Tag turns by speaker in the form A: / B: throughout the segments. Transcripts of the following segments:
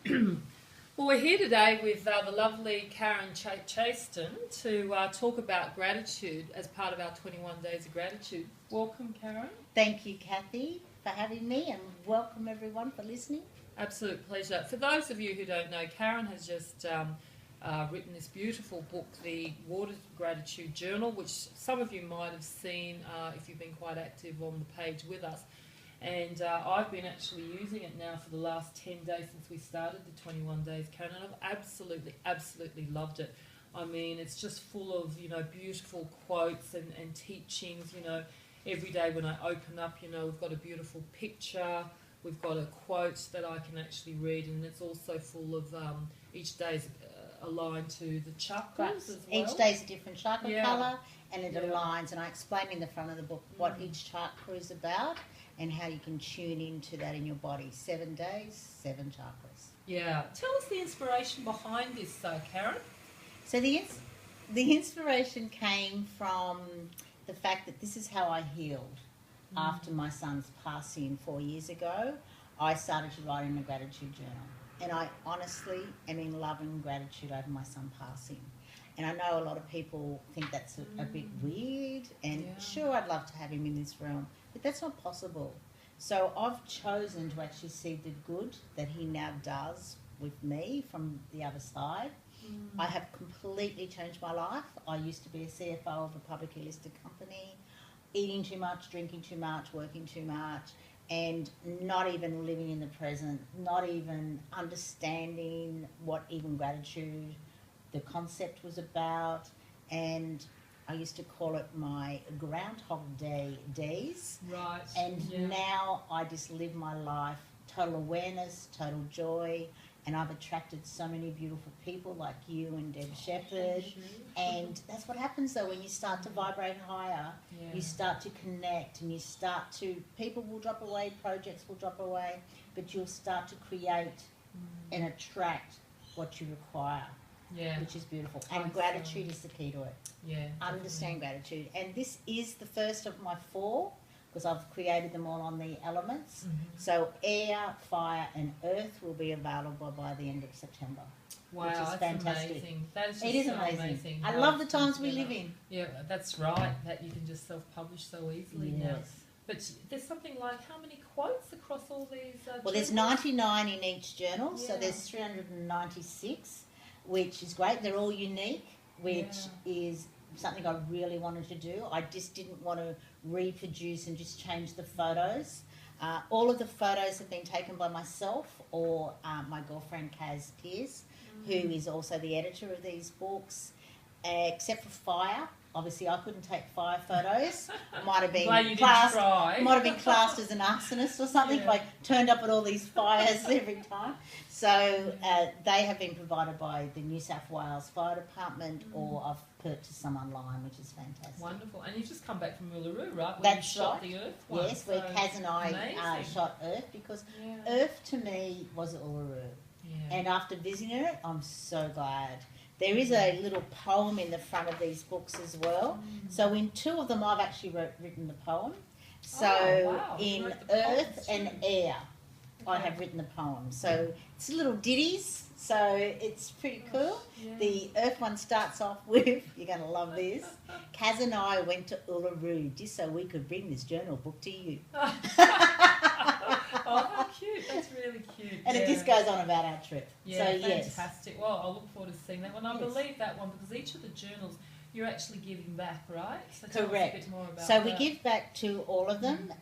A: Well, we're here today with the lovely Karen Chaston to talk about gratitude as part of our 21 Days of Gratitude. Welcome, Karen.
B: Thank you, Kathy, for having me, and welcome everyone for listening.
A: Absolute pleasure. For those of you who don't know, Karen has just written this beautiful book, the Water Gratitude Journal, which some of you might have seen if you've been quite active on the page with us. And I've been actually using it now for the last 10 days since we started the 21 Days, Karen, and I've absolutely loved it. I mean, it's just full of, beautiful quotes and teachings. Every day when I open up, we've got a beautiful picture, we've got a quote that I can actually read, and it's also full of, each day's aligned to the chakras as well.
B: Each day's a different chakra colour, and it aligns, and I explain in the front of the book what each chakra is about and how you can tune into that in your body. 7 days, 7 chakras.
A: Yeah. Tell us the inspiration behind this, Karen.
B: So the inspiration came from the fact that this is how I healed. After my son's passing 4 years ago, I started to write in a gratitude journal. And I honestly am in love and gratitude over my son passing. And I know a lot of people think that's a bit weird, and sure, I'd love to have him in this realm, but that's not possible. So I've chosen to actually see the good that he now does with me from the other side. I have completely changed my life. I used to be a CFO of a publicly listed company, eating too much, drinking too much, working too much, and not even living in the present, not even understanding what even gratitude, the concept was about. And I used to call it my Groundhog Day days.
A: Right.
B: And now I just live my life, total awareness, total joy. And I've attracted so many beautiful people like you and Deb Shepherd. And that's what happens though, when you start to vibrate higher, you start to connect, and people will drop away, projects will drop away, but you'll start to create and attract what you require. Yeah, which is beautiful. And gratitude is the key to it.
A: Yeah.
B: Understand gratitude. And this is the first of my 4, because I've created them all on the elements. So air, fire and earth will be available by the end of September.
A: Wow,
B: which is
A: that's
B: fantastic.
A: Amazing. That is just
B: it is
A: so
B: amazing. I love the times we live in.
A: Yeah, that's right, that you can just self-publish so easily now. But there's something like, how many quotes across all these
B: Well, there's 99 in each journal, so there's 396, which is great. They're all unique, which is something I really wanted to do. I just didn't want to reproduce and just change the photos. All of the photos have been taken by myself or my girlfriend Kaz Pierce, who is also the editor of these books, except for fire. Obviously, I couldn't take fire photos. Might have been classed as an arsonist or something if I turned up at all these fires every time. So they have been provided by the New South Wales Fire Department, or I've purchased some online, which is fantastic.
A: Wonderful. And you've just come back from Uluru, right?
B: That's
A: you shot the Earth one.
B: Yes, where Kaz and I shot Earth, because Earth to me was Uluru. And after visiting it, I'm so glad. There is a little poem in the front of these books as well. So in 2 of them, I've actually written the poem. So in Earth and Air, I have written the poem. So it's little ditties, so it's pretty cool. The Earth one starts off with, you're going to love this, Kaz and I went to Uluru just so we could bring this journal book to you.
A: Oh, how cute. That's really cute.
B: And it just goes on about our trip.
A: Yeah,
B: so,
A: fantastic. Well, I look forward to seeing that one. I believe that one, because each of the journals, you're actually giving back, right? So tell us a bit more about
B: that. We give back to all of them.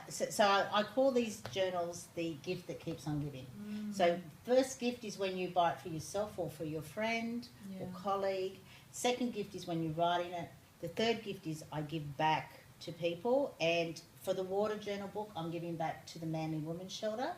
B: So I call these journals the gift that keeps on giving. So first gift is when you buy it for yourself or for your friend or colleague. Second gift is when you write in it. The third gift is I give back to people. And for the water journal book, I'm giving back to the Manly Women's Shelter.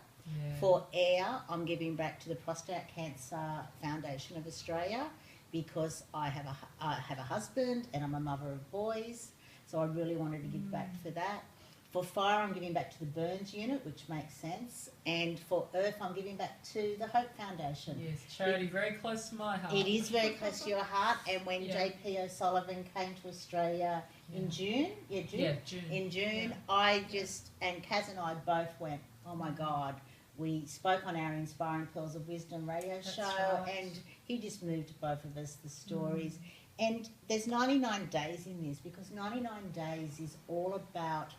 B: For air, I'm giving back to the Prostate Cancer Foundation of Australia, because I have a husband and I'm a mother of boys, so I really wanted to give back for that. For fire, I'm giving back to the Burns Unit, which makes sense. And for earth, I'm giving back to the Hope Foundation.
A: Yes, charity very close to my heart.
B: It is very close to your heart. And when JP O'Sullivan came to Australia in June, in June, I just, and Kaz and I both went, oh my God, we spoke on our Inspiring Pearls of Wisdom radio
A: That's
B: show,
A: right.
B: and he just moved both of us the stories. And there's 99 days in this, because 99 days is all about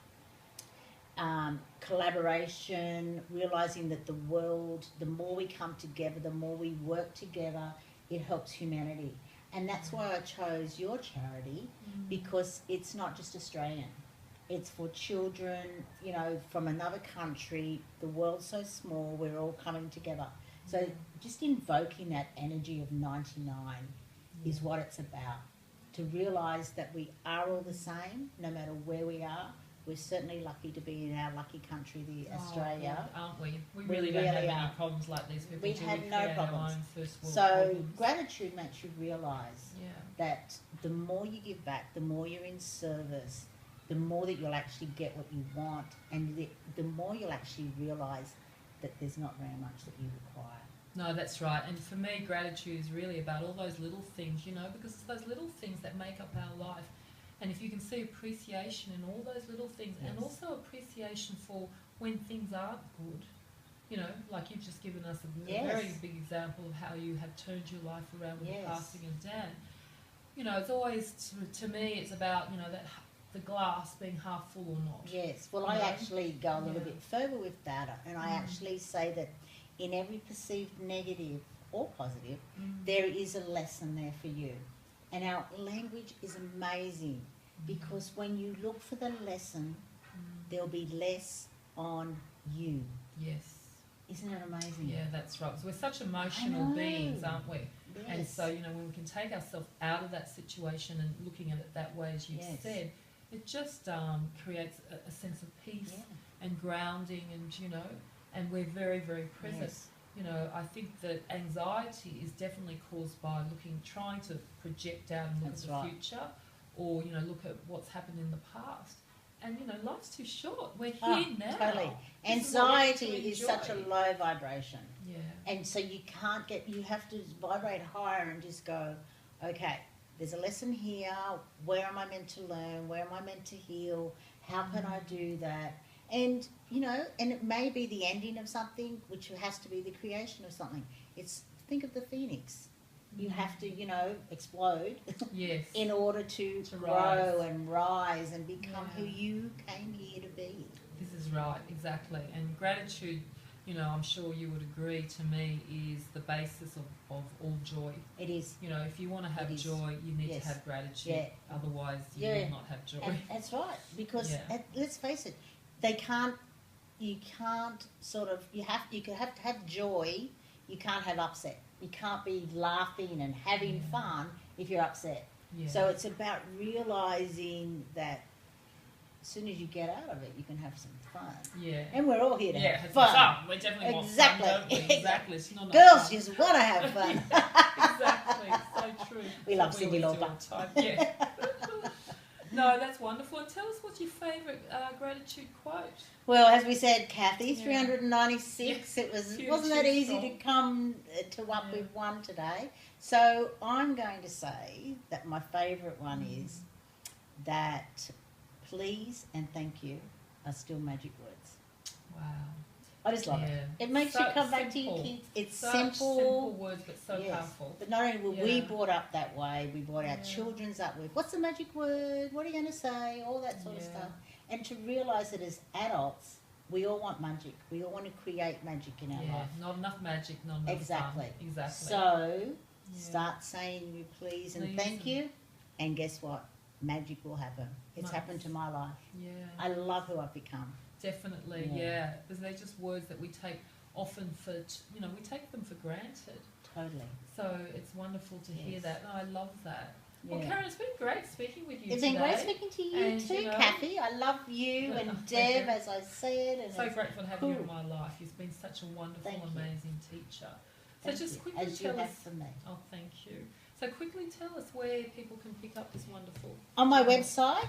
B: collaboration, realising that the world, the more we come together, the more we work together, it helps humanity. And that's why I chose your charity, because it's not just Australian. It's for children, you know, from another country. The world's so small, we're all coming together. So just invoking that energy of 99 is what it's about. To realise that we are all the same, no matter where we are. We're certainly lucky to be in our lucky country, Australia.
A: God, aren't we? We really don't have any problems like these people
B: We
A: do.
B: have
A: We
B: no
A: create
B: problems.
A: our own first world
B: So
A: problems.
B: gratitude makes you realise
A: Yeah.
B: that the more you give back, the more you're in service, the more that you'll actually get what you want, and the more you'll actually realise that there's not very much that you require.
A: No, that's right. And for me, gratitude is really about all those little things, you know, because it's those little things that make up our life. And if you can see appreciation in all those little things, and also appreciation for when things aren't good, you know, like you've just given us a very big example of how you have turned your life around with the passing of Dad. You know, it's always, to me, it's about, you know, that the glass being half full or not.
B: Yes, well, I actually go a little bit further with that, and I actually say that in every perceived negative or positive, there is a lesson there for you. And our language is amazing, because when you look for the lesson, there'll be less on you.
A: Yes.
B: Isn't it amazing?
A: Yeah, that's right. So we're such emotional beings, aren't we?
B: Yes.
A: And so, you know, when we can take ourselves out of that situation and looking at it that way, as you've said, it just creates a sense of peace and grounding, and, you know, and we're very, very present.
B: Yes.
A: You know, I think that anxiety is definitely caused by trying to project out and look at the future, or, you know, look at what's happened in the past. And, you know, life's too short. We're here now.
B: Totally. Anxiety is such a low vibration.
A: Yeah.
B: And so you have to vibrate higher and just go, okay, there's a lesson here. Where am I meant to learn? Where am I meant to heal? How can I do that? And, you know, and it may be the ending of something, which has to be the creation of something. Think of the phoenix. You have to, you know, explode in order to grow and rise and become who you came here to be.
A: This is right, exactly. And gratitude, you know, I'm sure you would agree, to me, is the basis of all joy.
B: It is.
A: You know, if you want to have joy, you need to have gratitude.
B: Yeah.
A: Otherwise, you will not have joy.
B: And that's right. Because let's face it, you can have joy, you can't have upset. You can't be laughing and having fun if you're upset. Yeah. So it's about realising that as soon as you get out of it, you can have some fun. Yeah. And we're all here to have fun.
A: We definitely want fun, don't we? Exactly. It's not
B: Girls just want to have fun.
A: Exactly. So true.
B: We love Cyndi Lauper.
A: Yeah. No, that's wonderful. And tell us, what's your favourite gratitude quote?
B: Well, as we said, Kathy, 396. It wasn't that easy to come to up with one today. So I'm going to say that my favourite one is that please and thank you are still magic words.
A: Wow.
B: I just love it. It makes you come back to your kids. It's simple
A: words, but so powerful.
B: But not only were we brought up that way, we brought our children's up with, what's the magic word? What are you going to say? All that sort of stuff. And to realise that as adults, we all want magic. We all want to create magic in our life.
A: Not enough magic, not enough fun. Exactly.
B: So start saying you please and thank you, and guess what? Magic will happen. It's happened to my life. Yeah. I love who I've become.
A: Definitely, because they're just words that we take often we take them for granted.
B: Totally.
A: So it's wonderful to hear that. And I love that. Yeah. Well, Karen, it's been great speaking with you
B: today. It's been great speaking to you too, Kathy. I love you and Deb, as I said. And
A: so grateful to have you in my life. You've been such a wonderful, amazing teacher. So just quickly tell us.
B: For me.
A: Oh, thank you. So quickly tell us where people can pick up this wonderful...
B: On my website,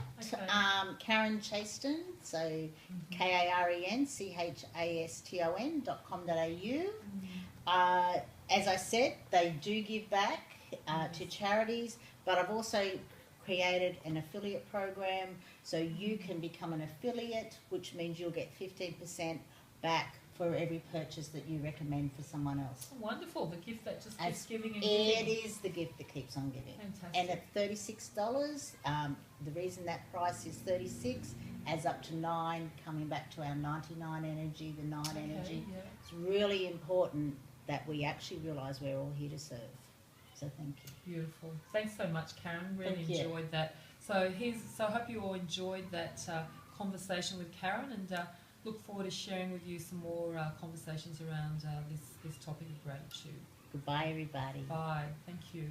B: Karen Chaston, so KarenChaston.com.au. As I said, they do give back to charities, but I've also created an affiliate program, so you can become an affiliate, which means you'll get 15% back for every purchase that you recommend for someone else.
A: Wonderful. The gift that just keeps
B: As
A: giving and
B: It
A: giving.
B: is the gift that keeps on giving.
A: Fantastic.
B: And at $36, the reason that price is 36 adds up to 9, coming back to our 99 energy, the 9 energy.
A: Yeah.
B: It's really important that we actually realise we're all here to serve. So thank you.
A: Beautiful. Thanks so much, Karen. Really
B: Thank you.
A: enjoyed that. So I hope you all enjoyed that conversation with Karen, and look forward to sharing with you some more conversations around this topic of gratitude.
B: Goodbye, everybody.
A: Bye. Thank you.